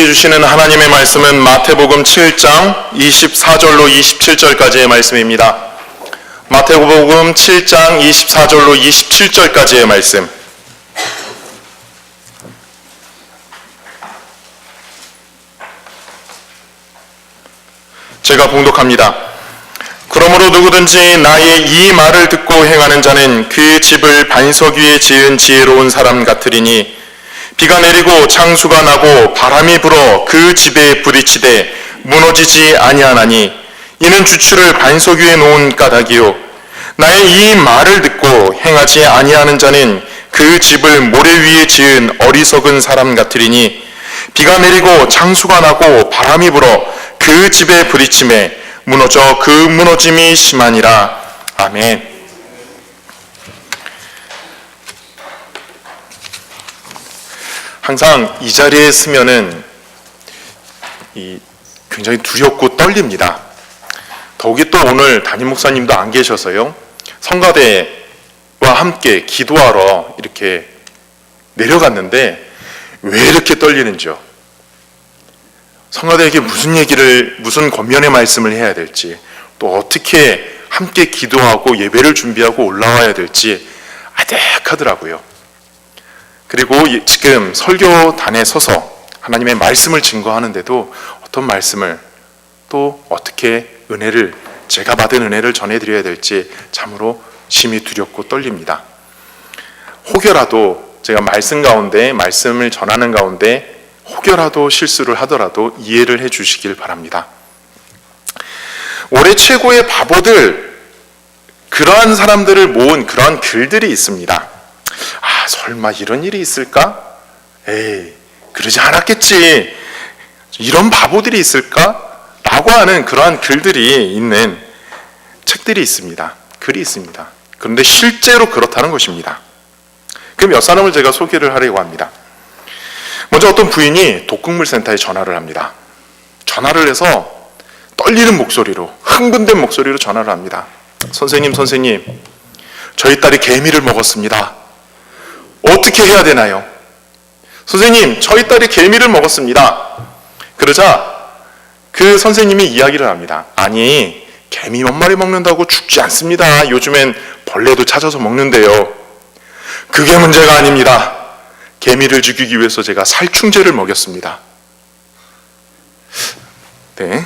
우리에게 주시는 하나님의 말씀은 마태복음 7장 24절로 27절까지의 말씀입니다. 마태복음 7장 24절로 27절까지의 말씀. 제가 봉독합니다. 그러므로 누구든지 나의 이 말을 듣고 행하는 자는 그 집을 반석 위에 지은 지혜로운 사람 같으리니 비가 내리고 창수가 나고 바람이 불어 그 집에 부딪히되 무너지지 아니하나니 이는 주추를 반석 위에 놓은 까닭이요 나의 이 말을 듣고 행하지 아니하는 자는 그 집을 모래 위에 지은 어리석은 사람 같으리니 비가 내리고 창수가 나고 바람이 불어 그 집에 부딪히매 무너져 그 무너짐이 심하니라. 아멘. 항상 이 자리에 서면은 굉장히 두렵고 떨립니다. 더욱이 또 오늘 담임 목사님도 안 계셔서요. 성가대와 함께 기도하러 이렇게 내려갔는데 왜 이렇게 떨리는지요? 성가대에게 무슨 권면의 말씀을 해야 될지, 또 어떻게 함께 기도하고 예배를 준비하고 올라와야 될지 아득하더라고요. 그리고 지금 설교단에 서서 하나님의 말씀을 증거하는데도 어떤 말씀을 또 어떻게 제가 받은 은혜를 전해드려야 될지 참으로 심히 두렵고 떨립니다. 혹여라도 제가 말씀을 전하는 가운데 혹여라도 실수를 하더라도 이해를 해 주시길 바랍니다. 올해 최고의 바보들, 그러한 사람들을 모은 그러한 글들이 있습니다. 설마 이런 일이 있을까? 에이, 그러지 않았겠지. 이런 바보들이 있을까? 라고 하는 그러한 글들이 있는 책들이 있습니다. 글이 있습니다. 그런데 실제로 그렇다는 것입니다. 그 몇 사람을 제가 소개를 하려고 합니다. 먼저 어떤 부인이 독극물센터에 전화를 합니다. 전화를 해서 떨리는 목소리로, 흥분된 목소리로 전화를 합니다. 선생님, 저희 딸이 개미를 먹었습니다. 어떻게 해야 되나요? 선생님, 저희 딸이 개미를 먹었습니다. 그러자 그 선생님이 이야기를 합니다. 아니, 개미 몇 마리 먹는다고 죽지 않습니다. 요즘엔 벌레도 찾아서 먹는데요. 그게 문제가 아닙니다. 개미를 죽이기 위해서 제가 살충제를 먹였습니다. 네.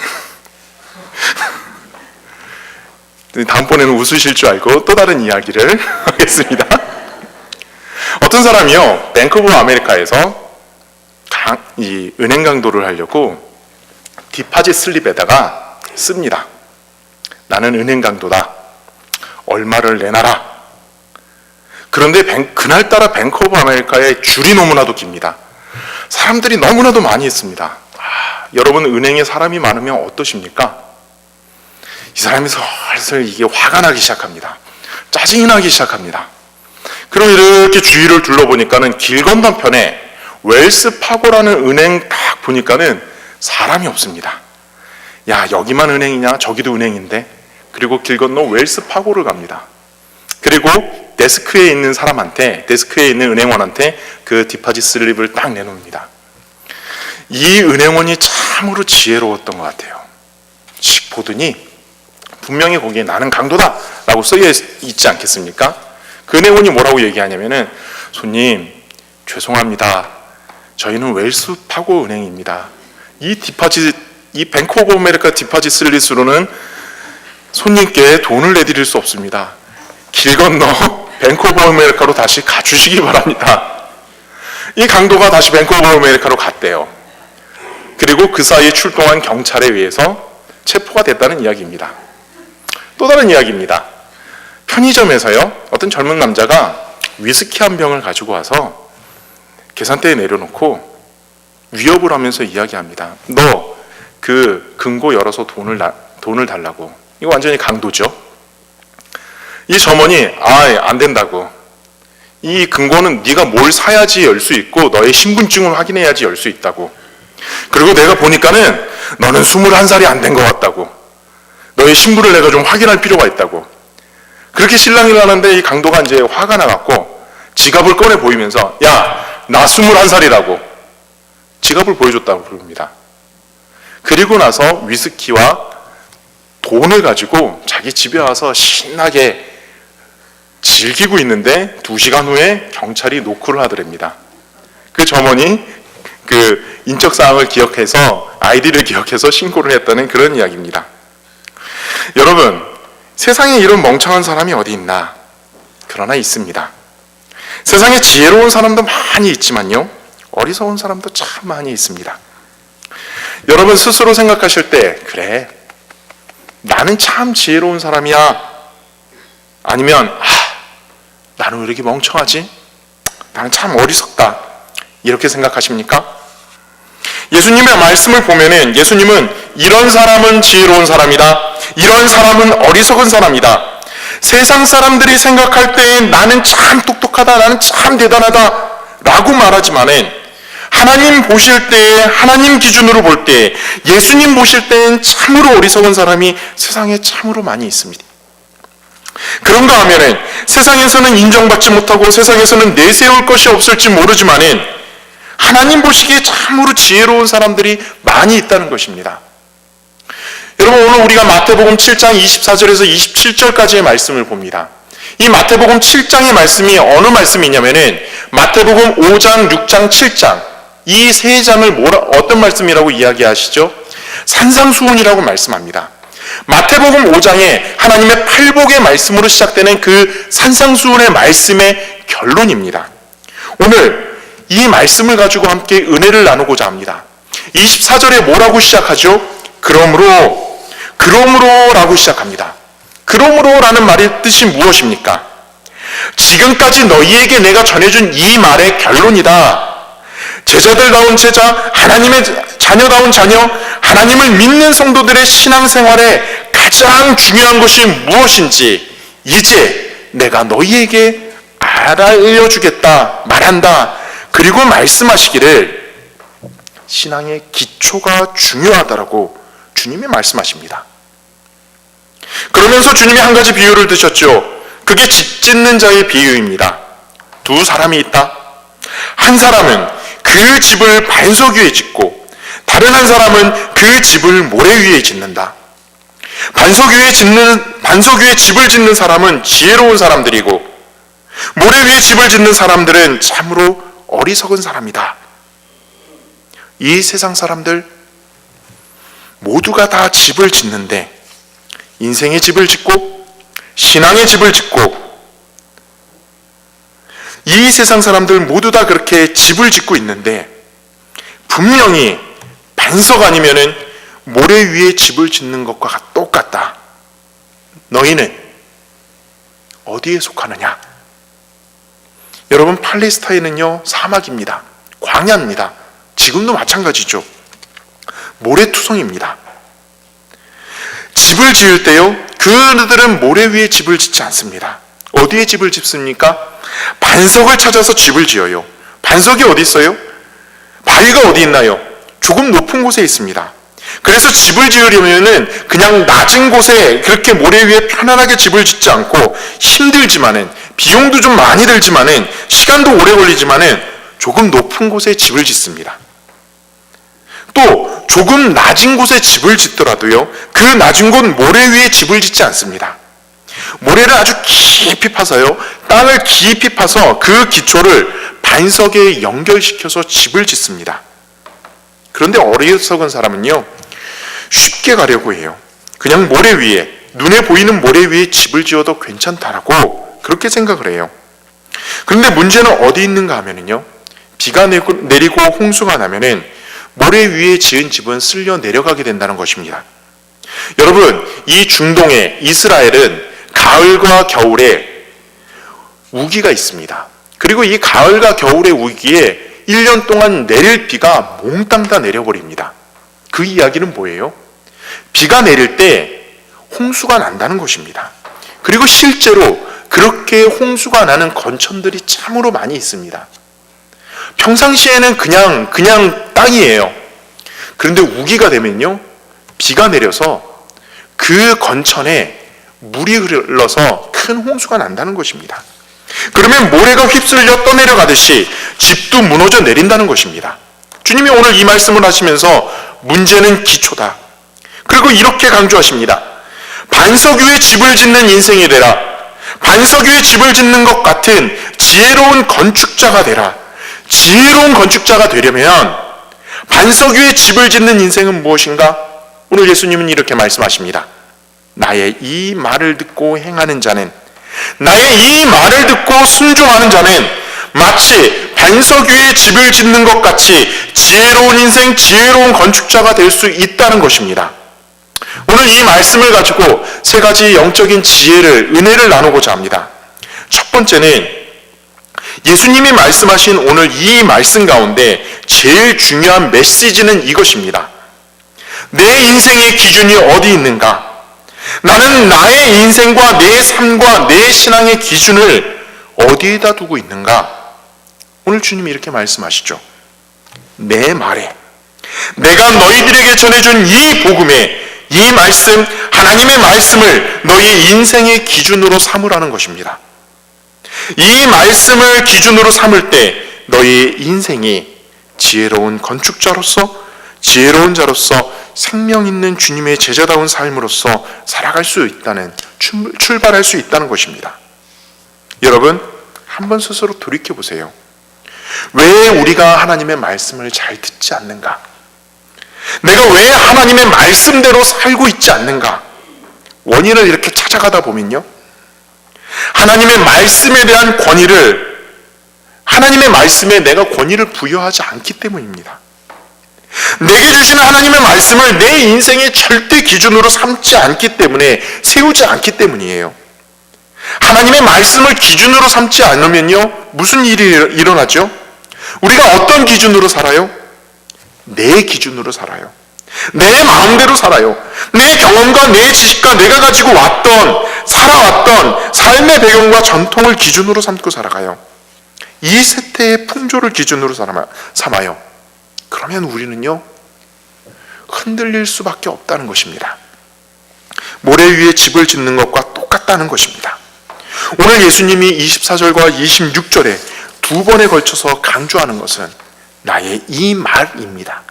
다음번에는 웃으실 줄 알고 또 다른 이야기를 하겠습니다. 어떤 사람이요, 뱅크 오브 아메리카에서 이 은행 강도를 하려고 디파짓 슬립에다가 씁니다. 나는 은행 강도다. 얼마를 내놔라. 그런데 그날따라 뱅크 오브 아메리카의 줄이 너무나도 깁니다. 사람들이 너무나도 많이 있습니다. 여러분, 은행에 사람이 많으면 어떠십니까? 이 사람이 슬슬 이게 화가 나기 시작합니다. 짜증이 나기 시작합니다. 그럼 이렇게 주위를 둘러보니까는 길 건너편에 웰스 파고라는 은행 딱 보니까는 사람이 없습니다. 야, 여기만 은행이냐? 저기도 은행인데. 그리고 길 건너 웰스 파고를 갑니다. 그리고 데스크에 있는 은행원한테 그 디파짓 슬립을 딱 내놓습니다. 이 은행원이 참으로 지혜로웠던 것 같아요. 씩 보더니 분명히 거기에 나는 강도다 라고 써져 있지 않겠습니까? 그 은행원이 뭐라고 얘기하냐면은, 손님, 죄송합니다. 저희는 웰스 파고 은행입니다. 이 뱅크 오브 아메리카 디파짓 슬립으로는 손님께 돈을 내드릴 수 없습니다. 길 건너 뱅크 오브 아메리카로 다시 가주시기 바랍니다. 이 강도가 다시 뱅크 오브 아메리카로 갔대요. 그리고 그 사이에 출동한 경찰에 의해서 체포가 됐다는 이야기입니다. 또 다른 이야기입니다. 편의점에서요, 어떤 젊은 남자가 위스키 한 병을 가지고 와서 계산대에 내려놓고 위협을 하면서 이야기합니다. 너 그 금고 열어서 돈을 달라고. 이거 완전히 강도죠. 이 점원이 안 된다고. 이 금고는 네가 뭘 사야지 열 수 있고 너의 신분증을 확인해야지 열 수 있다고. 그리고 내가 보니까는 너는 21살이 안 된 것 같다고. 너의 신분을 내가 좀 확인할 필요가 있다고. 그렇게 실랑이를 하는데 이 강도가 이제 화가 나갖고 지갑을 꺼내 보이면서, 야, 나 21살이라고. 지갑을 보여줬다고 그럽니다. 그리고 나서 위스키와 돈을 가지고 자기 집에 와서 신나게 즐기고 있는데 2시간 후에 경찰이 노크를 하더랍니다. 그 점원이 그 인적사항을 기억해서 아이디를 기억해서 신고를 했다는 그런 이야기입니다. 여러분, 세상에 이런 멍청한 사람이 어디 있나? 그러나 있습니다. 세상에 지혜로운 사람도 많이 있지만요, 어리석은 사람도 참 많이 있습니다. 여러분 스스로 생각하실 때, 그래, 나는 참 지혜로운 사람이야, 아니면 나는 왜 이렇게 멍청하지? 나는 참 어리석다, 이렇게 생각하십니까? 예수님의 말씀을 보면은 예수님은 이런 사람은 지혜로운 사람이다, 이런 사람은 어리석은 사람이다, 세상 사람들이 생각할 때 나는 참 똑똑하다, 나는 참 대단하다 라고 말하지만은 하나님 보실 때, 하나님 기준으로 볼 때, 예수님 보실 때는 참으로 어리석은 사람이 세상에 참으로 많이 있습니다. 그런가 하면은 세상에서는 인정받지 못하고 세상에서는 내세울 것이 없을지 모르지만은 하나님 보시기에 참으로 지혜로운 사람들이 많이 있다는 것입니다. 여러분, 오늘 우리가 마태복음 7장 24절에서 27절까지의 말씀을 봅니다. 이 마태복음 7장의 말씀이 어느 말씀이냐면은 마태복음 5장, 6장, 7장 이 세 장을 어떤 말씀이라고 이야기하시죠? 산상수훈이라고 말씀합니다. 마태복음 5장에 하나님의 팔복의 말씀으로 시작되는 그 산상수훈의 말씀의 결론입니다. 오늘 이 말씀을 가지고 함께 은혜를 나누고자 합니다. 24절에 뭐라고 시작하죠? 그러므로 라고 시작합니다. 그러므로라는 말의 뜻이 무엇입니까? 지금까지 너희에게 내가 전해준 이 말의 결론이다. 제자들다운 제자, 하나님의 자녀다운 자녀, 하나님을 믿는 성도들의 신앙생활에 가장 중요한 것이 무엇인지 이제 내가 너희에게 알려주겠다, 말한다. 그리고 말씀하시기를 신앙의 기초가 중요하다라고 주님이 말씀하십니다. 그러면서 주님이 한 가지 비유를 드셨죠. 그게 집 짓는 자의 비유입니다. 두 사람이 있다. 한 사람은 그 집을 반석 위에 짓고 다른 한 사람은 그 집을 모래 위에 짓는다. 반석 위에 집을 짓는 사람은 지혜로운 사람들이고 모래 위에 집을 짓는 사람들은 참으로 어리석은 사람이다. 이 세상 사람들 모두가 다 집을 짓는데 인생의 집을 짓고 신앙의 집을 짓고 이 세상 사람들 모두 다 그렇게 집을 짓고 있는데 분명히 반석 아니면은 모래 위에 집을 짓는 것과 똑같다. 너희는 어디에 속하느냐? 여러분, 팔레스타인은요 사막입니다. 광야입니다. 지금도 마찬가지죠. 모래투성입니다. 집을 지을 때요, 그들은 모래 위에 집을 짓지 않습니다. 어디에 집을 짓습니까? 반석을 찾아서 집을 지어요. 반석이 어디 있어요? 바위가 어디 있나요? 조금 높은 곳에 있습니다. 그래서 집을 지으려면은 그냥 낮은 곳에 그렇게 모래 위에 편안하게 집을 짓지 않고 힘들지만은 비용도 좀 많이 들지만은 시간도 오래 걸리지만은 조금 높은 곳에 집을 짓습니다. 또 조금 낮은 곳에 집을 짓더라도요, 그 낮은 곳 모래 위에 집을 짓지 않습니다. 모래를 아주 깊이 파서요, 땅을 깊이 파서 그 기초를 반석에 연결시켜서 집을 짓습니다. 그런데 어리석은 사람은요, 쉽게 가려고 해요. 그냥 모래 위에, 눈에 보이는 모래 위에 집을 지어도 괜찮다라고 그렇게 생각을 해요. 그런데 문제는 어디 있는가 하면은요, 비가 내리고 홍수가 나면은 모래 위에 지은 집은 쓸려 내려가게 된다는 것입니다. 여러분, 이 중동의 이스라엘은 가을과 겨울에 우기가 있습니다. 그리고 이 가을과 겨울의 우기에 1년 동안 내릴 비가 몽땅 다 내려버립니다. 그 이야기는 뭐예요? 비가 내릴 때 홍수가 난다는 것입니다. 그리고 실제로 그렇게 홍수가 나는 건천들이 참으로 많이 있습니다. 평상시에는 그냥 땅이에요. 그런데 우기가 되면요, 비가 내려서 그 건천에 물이 흘러서 큰 홍수가 난다는 것입니다. 그러면 모래가 휩쓸려 떠내려가듯이 집도 무너져 내린다는 것입니다. 주님이 오늘 이 말씀을 하시면서 문제는 기초다. 그리고 이렇게 강조하십니다. 반석 위에 집을 짓는 인생이 되라. 반석 위에 집을 짓는 것 같은 지혜로운 건축자가 되라. 지혜로운 건축자가 되려면 반석 위에 집을 짓는 인생은 무엇인가? 오늘 예수님은 이렇게 말씀하십니다. 나의 이 말을 듣고 행하는 자는, 나의 이 말을 듣고 순종하는 자는 마치 반석 위에 집을 짓는 것 같이 지혜로운 인생, 지혜로운 건축자가 될 수 있다는 것입니다. 오늘 이 말씀을 가지고 세 가지 영적인 지혜를, 은혜를 나누고자 합니다. 첫 번째는 예수님이 말씀하신 오늘 이 말씀 가운데 제일 중요한 메시지는 이것입니다. 내 인생의 기준이 어디 있는가? 나는 나의 인생과 내 삶과 내 신앙의 기준을 어디에다 두고 있는가? 오늘 주님이 이렇게 말씀하시죠. 내 말에, 내가 너희들에게 전해준 이 복음에, 이 말씀, 하나님의 말씀을 너희 인생의 기준으로 삼으라는 것입니다. 이 말씀을 기준으로 삼을 때 너희 인생이 지혜로운 건축자로서, 지혜로운 자로서, 생명 있는 주님의 제자다운 삶으로서 살아갈 수 있다는, 출발할 수 있다는 것입니다. 여러분, 한번 스스로 돌이켜 보세요. 왜 우리가 하나님의 말씀을 잘 듣지 않는가? 내가 왜 하나님의 말씀대로 살고 있지 않는가? 원인을 이렇게 찾아가다 보면요, 하나님의 말씀에 대한 권위를, 하나님의 말씀에 내가 권위를 부여하지 않기 때문입니다. 내게 주신 하나님의 말씀을 내 인생의 절대 기준으로 삼지 않기 때문에, 세우지 않기 때문이에요. 하나님의 말씀을 기준으로 삼지 않으면요, 무슨 일이 일어나죠? 우리가 어떤 기준으로 살아요? 내 기준으로 살아요. 내 마음대로 살아요. 내 경험과 내 지식과 내가 가지고 왔던, 살아왔던 삶의 배경과 전통을 기준으로 삼고 살아가요. 이 세태의 풍조를 기준으로 삼아요. 그러면 우리는요, 흔들릴 수밖에 없다는 것입니다. 모래 위에 집을 짓는 것과 똑같다는 것입니다. 오늘 예수님이 24절과 26절에 두 번에 걸쳐서 강조하는 것은 나의 이 말입니다.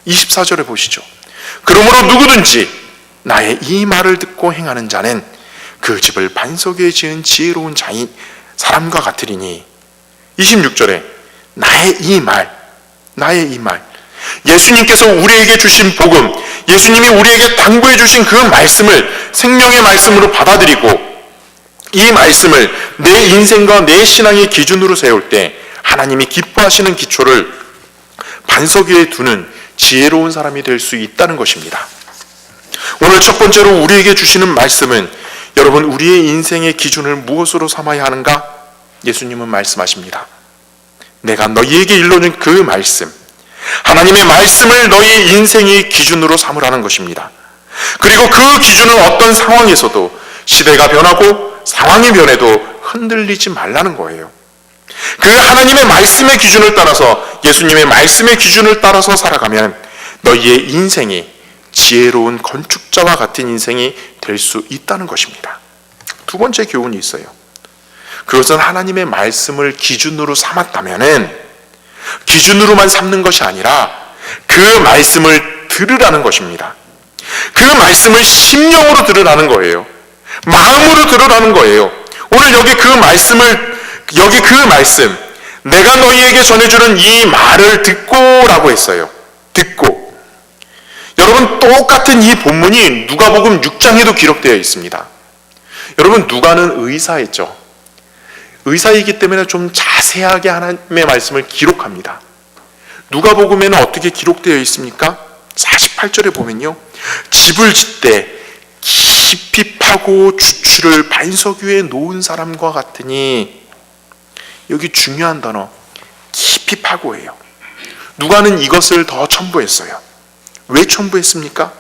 24절에 보시죠. 그러므로 누구든지 나의 이 말을 듣고 행하는 자는 그 집을 반석 위에 지은 지혜로운 자인 사람과 같으리니. 26절에 나의 이 말, 나의 이 말. 예수님께서 우리에게 주신 복음, 예수님이 우리에게 당부해 주신 그 말씀을 생명의 말씀으로 받아들이고 이 말씀을 내 인생과 내 신앙의 기준으로 세울 때 하나님이 기뻐하시는 기초를 반석 위에 두는 지혜로운 사람이 될 수 있다는 것입니다. 오늘 첫 번째로 우리에게 주시는 말씀은, 여러분, 우리의 인생의 기준을 무엇으로 삼아야 하는가? 예수님은 말씀하십니다. 내가 너희에게 일러준 그 말씀, 하나님의 말씀을 너희 인생의 기준으로 삼으라는 것입니다. 그리고 그 기준은 어떤 상황에서도, 시대가 변하고 상황이 변해도 흔들리지 말라는 거예요. 그 하나님의 말씀의 기준을 따라서, 예수님의 말씀의 기준을 따라서 살아가면 너희의 인생이 지혜로운 건축자와 같은 인생이 될 수 있다는 것입니다. 두 번째 교훈이 있어요. 그것은 하나님의 말씀을 기준으로 삼았다면은 기준으로만 삼는 것이 아니라 그 말씀을 들으라는 것입니다. 그 말씀을 심령으로 들으라는 거예요. 마음으로 들으라는 거예요. 오늘 여기 그 말씀, 내가 너희에게 전해주는 이 말을 듣고라고 했어요. 듣고. 여러분, 똑같은 이 본문이 누가복음 6장에도 기록되어 있습니다. 여러분, 누가는 의사였죠. 의사이기 때문에 좀 자세하게 하나님의 말씀을 기록합니다. 누가복음에는 어떻게 기록되어 있습니까? 48절에 보면요, 집을 짓되 깊이 파고 주추를 반석 위에 놓은 사람과 같으니. 여기 중요한 단어, 깊이 파고예요. 누가는 이것을 더 첨부했어요. 왜 첨부했습니까?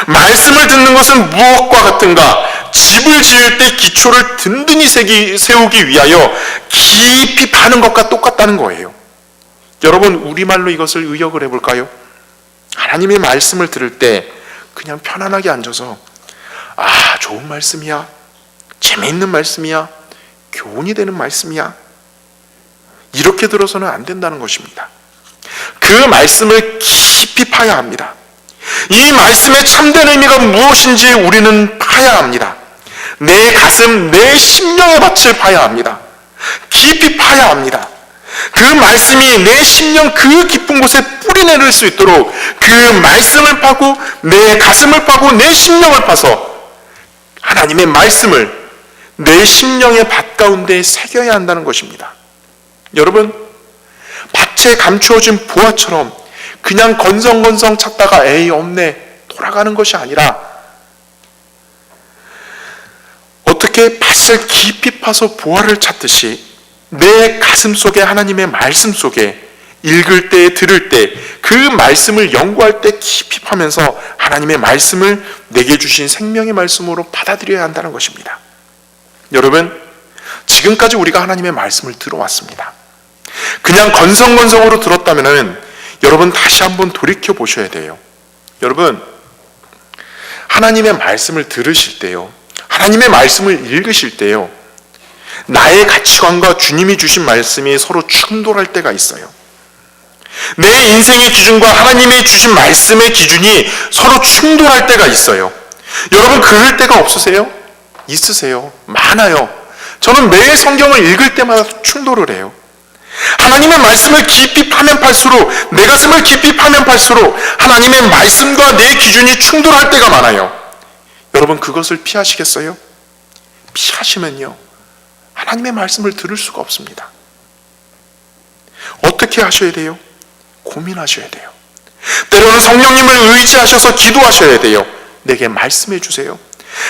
말씀을 듣는 것은 무엇과 같은가? 집을 지을 때 기초를 든든히 세우기 위하여 깊이 파는 것과 똑같다는 거예요. 여러분, 우리말로 이것을 의역을 해볼까요? 하나님의 말씀을 들을 때 그냥 편안하게 앉아서, 아, 좋은 말씀이야, 재미있는 말씀이야, 교훈이 되는 말씀이야, 이렇게 들어서는 안 된다는 것입니다. 그 그 말씀을 깊이 파야 합니다. 이 말씀의 참된 의미가 무엇인지 우리는 파야 합니다. 내 가슴, 내 심령의 밭을 파야 합니다. 깊이 파야 합니다. 그 말씀이 내 심령 그 깊은 곳에 뿌리내릴 수 있도록 그 말씀을 파고 내 가슴을 파고 내 심령을 파서 하나님의 말씀을 내 심령의 밭 가운데 새겨야 한다는 것입니다. 여러분, 밭에 감추어진 보화처럼 그냥 건성건성 찾다가 에이 없네 돌아가는 것이 아니라 어떻게 밭을 깊이 파서 보화를 찾듯이 내 가슴 속에 하나님의 말씀 속에 읽을 때 들을 때 그 말씀을 연구할 때 깊이 파면서 하나님의 말씀을 내게 주신 생명의 말씀으로 받아들여야 한다는 것입니다. 여러분, 지금까지 우리가 하나님의 말씀을 들어왔습니다. 그냥 건성건성으로 들었다면 여러분 다시 한번 돌이켜 보셔야 돼요. 여러분, 하나님의 말씀을 들으실 때요, 하나님의 말씀을 읽으실 때요, 나의 가치관과 주님이 주신 말씀이 서로 충돌할 때가 있어요. 내 인생의 기준과 하나님이 주신 말씀의 기준이 서로 충돌할 때가 있어요. 여러분, 그럴 때가 없으세요? 있으세요? 많아요. 저는 매일 성경을 읽을 때마다 충돌을 해요. 하나님의 말씀을 깊이 파면 팔수록, 내 가슴을 깊이 파면 팔수록 하나님의 말씀과 내 기준이 충돌할 때가 많아요. 여러분, 그것을 피하시겠어요? 피하시면요, 하나님의 말씀을 들을 수가 없습니다. 어떻게 하셔야 돼요? 고민하셔야 돼요. 때로는 성령님을 의지하셔서 기도하셔야 돼요. 내게 말씀해 주세요.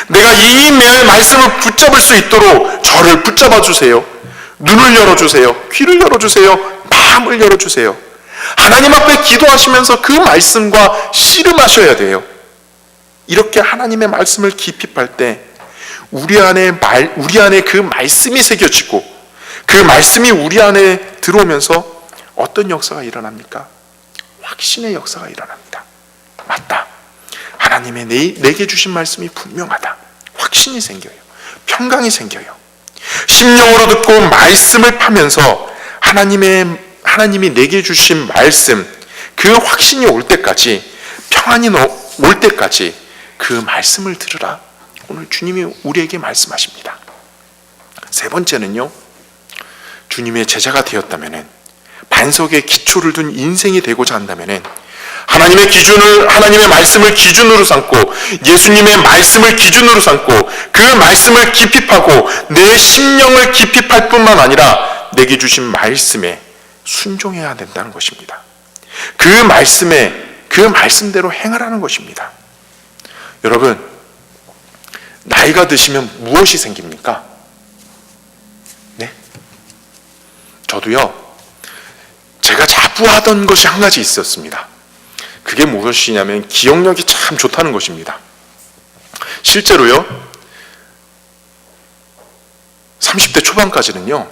내가 이 말씀을 붙잡을 수 있도록 저를 붙잡아 주세요. 눈을 열어주세요. 귀를 열어주세요. 마음을 열어주세요. 하나님 앞에 기도하시면서 그 말씀과 씨름하셔야 돼요. 이렇게 하나님의 말씀을 깊이 팔 때 우리 안에 그 말씀이 새겨지고 그 말씀이 우리 안에 들어오면서 어떤 역사가 일어납니까? 확신의 역사가 일어납니다. 맞다. 하나님의 내게 주신 말씀이 분명하다. 확신이 생겨요. 평강이 생겨요. 심령으로 듣고 말씀을 파면서 하나님이 내게 주신 말씀, 그 확신이 올 때까지, 평안이 올 때까지 그 말씀을 들으라. 오늘 주님이 우리에게 말씀하십니다. 세 번째는요, 주님의 제자가 되었다면, 반석에 기초를 둔 인생이 되고자 한다면 하나님의 말씀을 기준으로 삼고 예수님의 말씀을 기준으로 삼고 그 말씀을 깊이 파고 내 심령을 깊이 팔 뿐만 아니라 내게 주신 말씀에 순종해야 된다는 것입니다. 그 말씀대로 행하라는 것입니다. 여러분, 나이가 드시면 무엇이 생깁니까? 네? 저도요, 제가 자부하던 것이 한 가지 있었습니다. 그게 무엇이냐면 기억력이 참 좋다는 것입니다. 실제로요, 30대 초반까지는요,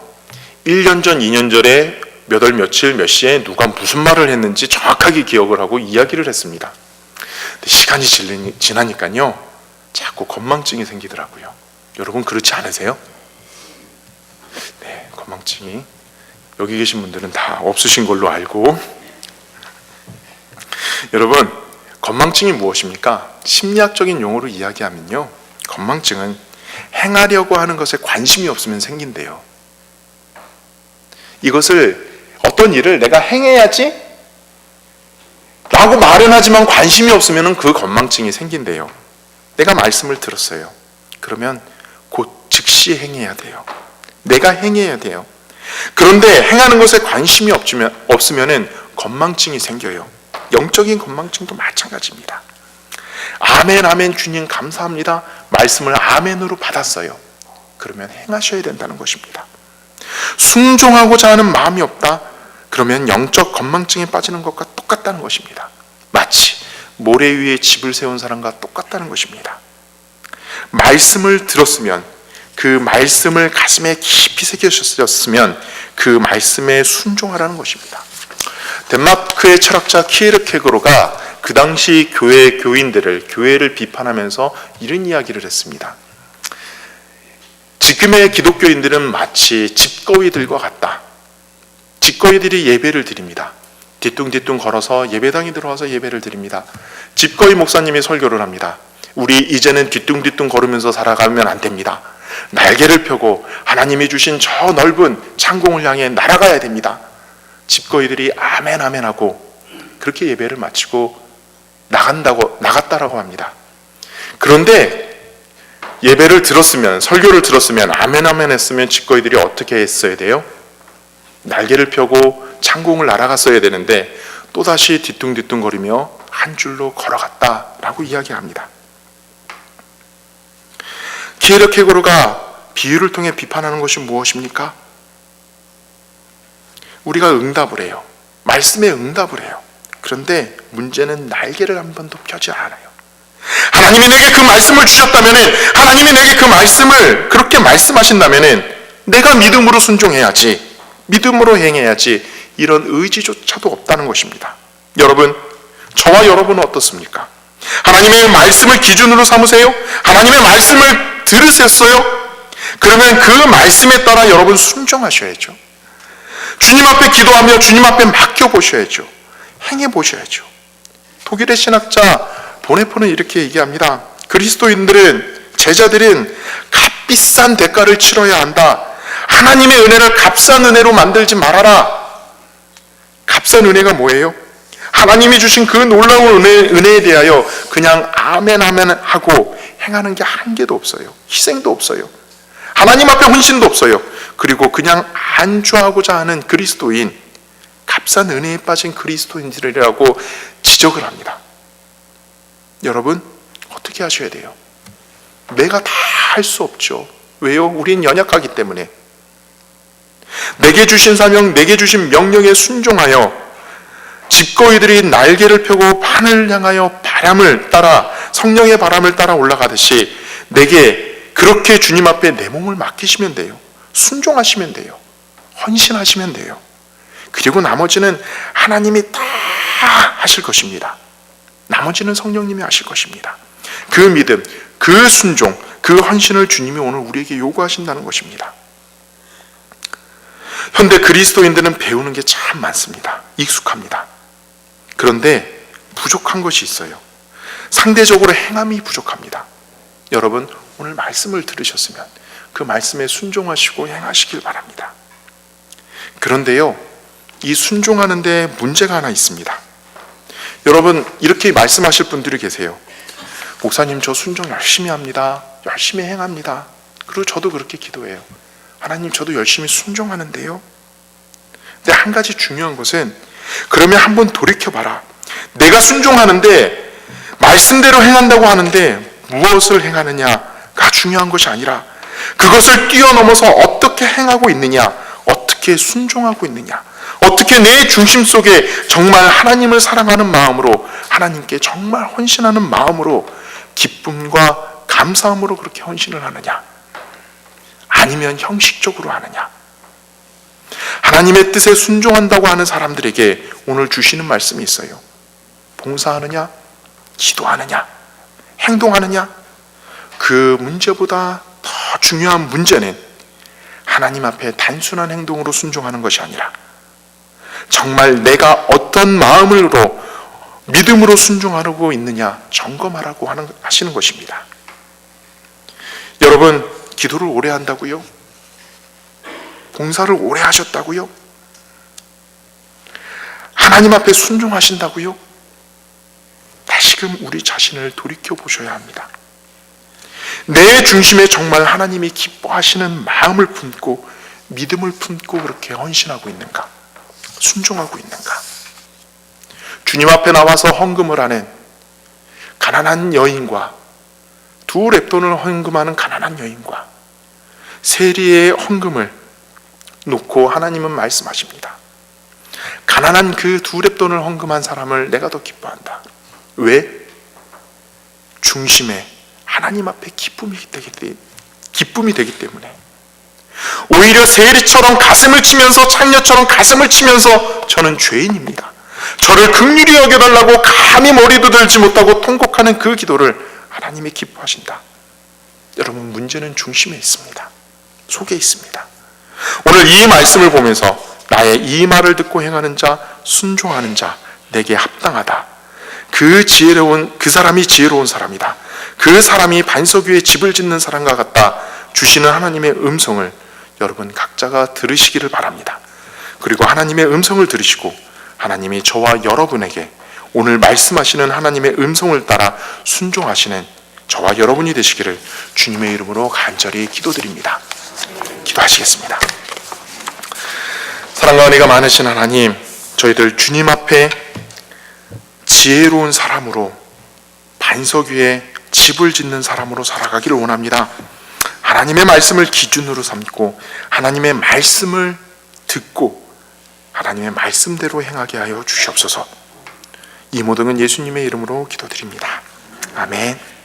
1년 전, 2년 전에 몇 월 며칠 몇 시에 누가 무슨 말을 했는지 정확하게 기억을 하고 이야기를 했습니다. 근데 시간이 지나니까요, 자꾸 건망증이 생기더라고요. 여러분, 그렇지 않으세요? 네, 건망증이 여기 계신 분들은 다 없으신 걸로 알고, 여러분, 건망증이 무엇입니까? 심리학적인 용어로 이야기하면요, 건망증은 행하려고 하는 것에 관심이 없으면 생긴대요. 이것을, 어떤 일을 내가 행해야지 라고 말은 하지만 관심이 없으면 그 건망증이 생긴대요. 내가 말씀을 들었어요. 그러면 곧 즉시 행해야 돼요. 내가 행해야 돼요. 그런데 행하는 것에 관심이 없으면 건망증이 생겨요. 영적인 건망증도 마찬가지입니다. 아멘, 아멘, 주님 감사합니다. 말씀을 아멘으로 받았어요. 그러면 행하셔야 된다는 것입니다. 순종하고자 하는 마음이 없다? 그러면 영적 건망증에 빠지는 것과 똑같다는 것입니다. 마치 모래 위에 집을 세운 사람과 똑같다는 것입니다. 말씀을 들었으면, 그 말씀을 가슴에 깊이 새겨졌으면 그 말씀에 순종하라는 것입니다. 덴마크의 철학자 키에르케고르가 그 당시 교회를 비판하면서 이런 이야기를 했습니다. 지금의 기독교인들은 마치 집거위들과 같다. 집거위들이 예배를 드립니다. 뒤뚱뒤뚱 걸어서 예배당에 들어와서 예배를 드립니다. 집거리 목사님이 설교를 합니다. 우리 이제는 뒤뚱뒤뚱 걸으면서 살아가면 안 됩니다. 날개를 펴고 하나님이 주신 저 넓은 창공을 향해 날아가야 됩니다. 집거리들이 아멘 아멘 하고 그렇게 예배를 마치고 나갔다라고 합니다. 그런데 예배를 들었으면, 설교를 들었으면, 아멘 아멘 했으면 집거리들이 어떻게 했어야 돼요? 날개를 펴고 창공을 날아갔어야 되는데 또다시 뒤뚱뒤뚱거리며 한 줄로 걸어갔다라고 이야기합니다. 키에르케고르가 비유를 통해 비판하는 것이 무엇입니까? 우리가 응답을 해요. 말씀에 응답을 해요. 그런데 문제는 날개를 한 번도 펴지 않아요. 하나님이 내게 그 말씀을 주셨다면은, 하나님이 내게 그 말씀을 그렇게 말씀하신다면은 내가 믿음으로 순종해야지, 믿음으로 행해야지, 이런 의지조차도 없다는 것입니다. 여러분, 저와 여러분은 어떻습니까? 하나님의 말씀을 기준으로 삼으세요? 하나님의 말씀을 들으셨어요? 그러면 그 말씀에 따라 여러분 순종하셔야죠. 주님 앞에 기도하며 주님 앞에 맡겨보셔야죠. 행해보셔야죠. 독일의 신학자 보네포는 이렇게 얘기합니다. 그리스도인들은, 제자들은 값비싼 대가를 치러야 한다. 하나님의 은혜를 값싼 은혜로 만들지 말아라. 값싼 은혜가 뭐예요? 하나님이 주신 그 놀라운 은혜에 대하여 그냥 아멘 아멘 하고 행하는 게 한 개도 없어요. 희생도 없어요. 하나님 앞에 헌신도 없어요. 그리고 그냥 안주하고자 하는 그리스도인, 값싼 은혜에 빠진 그리스도인들이라고 지적을 합니다. 여러분, 어떻게 하셔야 돼요? 내가 다 할 수 없죠. 왜요? 우린 연약하기 때문에. 내게 주신 사명, 내게 주신 명령에 순종하여 집거이들이 날개를 펴고 하늘을 향하여 바람을 따라, 성령의 바람을 따라 올라가듯이 내게 그렇게 주님 앞에 내 몸을 맡기시면 돼요. 순종하시면 돼요. 헌신하시면 돼요. 그리고 나머지는 하나님이 다 하실 것입니다. 나머지는 성령님이 하실 것입니다. 그 믿음, 그 순종, 그 헌신을 주님이 오늘 우리에게 요구하신다는 것입니다. 현대 그리스도인들은 배우는 게 참 많습니다. 익숙합니다. 그런데 부족한 것이 있어요. 상대적으로 행함이 부족합니다. 여러분, 오늘 말씀을 들으셨으면 그 말씀에 순종하시고 행하시길 바랍니다. 그런데요, 이 순종하는 데 문제가 하나 있습니다. 여러분, 이렇게 말씀하실 분들이 계세요. 목사님, 저 순종 열심히 합니다. 열심히 행합니다. 그리고 저도 그렇게 기도해요. 하나님, 저도 열심히 순종하는데요. 근데 한 가지 중요한 것은, 그러면 한번 돌이켜봐라. 내가 순종하는데 말씀대로 행한다고 하는데 무엇을 행하느냐가 중요한 것이 아니라 그것을 뛰어넘어서 어떻게 행하고 있느냐, 어떻게 순종하고 있느냐, 어떻게 내 중심 속에 정말 하나님을 사랑하는 마음으로, 하나님께 정말 헌신하는 마음으로 기쁨과 감사함으로 그렇게 헌신을 하느냐, 아니면 형식적으로 하느냐. 하나님의 뜻에 순종한다고 하는 사람들에게 오늘 주시는 말씀이 있어요. 봉사하느냐, 기도하느냐, 행동하느냐. 그 문제보다 더 중요한 문제는 하나님 앞에 단순한 행동으로 순종하는 것이 아니라 정말 내가 어떤 마음으로, 믿음으로 순종하고 있느냐 점검하라고 하시는 것입니다. 여러분, 기도를 오래 한다고요? 봉사를 오래 하셨다고요? 하나님 앞에 순종하신다고요? 다시금 우리 자신을 돌이켜 보셔야 합니다. 내 중심에 정말 하나님이 기뻐하시는 마음을 품고 믿음을 품고 그렇게 헌신하고 있는가? 순종하고 있는가? 주님 앞에 나와서 헌금을 하는 가난한 여인과, 2렙돈을 헌금하는 가난한 여인과 세리의 헌금을 놓고 하나님은 말씀하십니다. 가난한 그 2렙돈을 헌금한 사람을 내가 더 기뻐한다. 왜? 중심에 하나님 앞에 기쁨이 되기 때문에. 오히려 세리처럼 가슴을 치면서, 창녀처럼 가슴을 치면서 저는 죄인입니다, 저를 긍휼히 여겨달라고 감히 머리도 들지 못하고 통곡하는 그 기도를 하나님이 기뻐하신다. 여러분, 문제는 중심에 있습니다. 속에 있습니다. 오늘 이 말씀을 보면서 나의 이 말을 듣고 행하는 자, 순종하는 자 내게 합당하다. 그 사람이 지혜로운 사람이다. 그 사람이 반석 위에 집을 짓는 사람과 같다. 주시는 하나님의 음성을 여러분 각자가 들으시기를 바랍니다. 그리고 하나님의 음성을 들으시고 하나님이 저와 여러분에게 오늘 말씀하시는 하나님의 음성을 따라 순종하시는 저와 여러분이 되시기를 주님의 이름으로 간절히 기도드립니다. 기도하시겠습니다. 사랑과 은혜가 많으신 하나님, 저희들 주님 앞에 지혜로운 사람으로 반석 위에 집을 짓는 사람으로 살아가기를 원합니다. 하나님의 말씀을 기준으로 삼고 하나님의 말씀을 듣고 하나님의 말씀대로 행하게 하여 주시옵소서. 이 모든 건 예수님의 이름으로 기도드립니다. 아멘.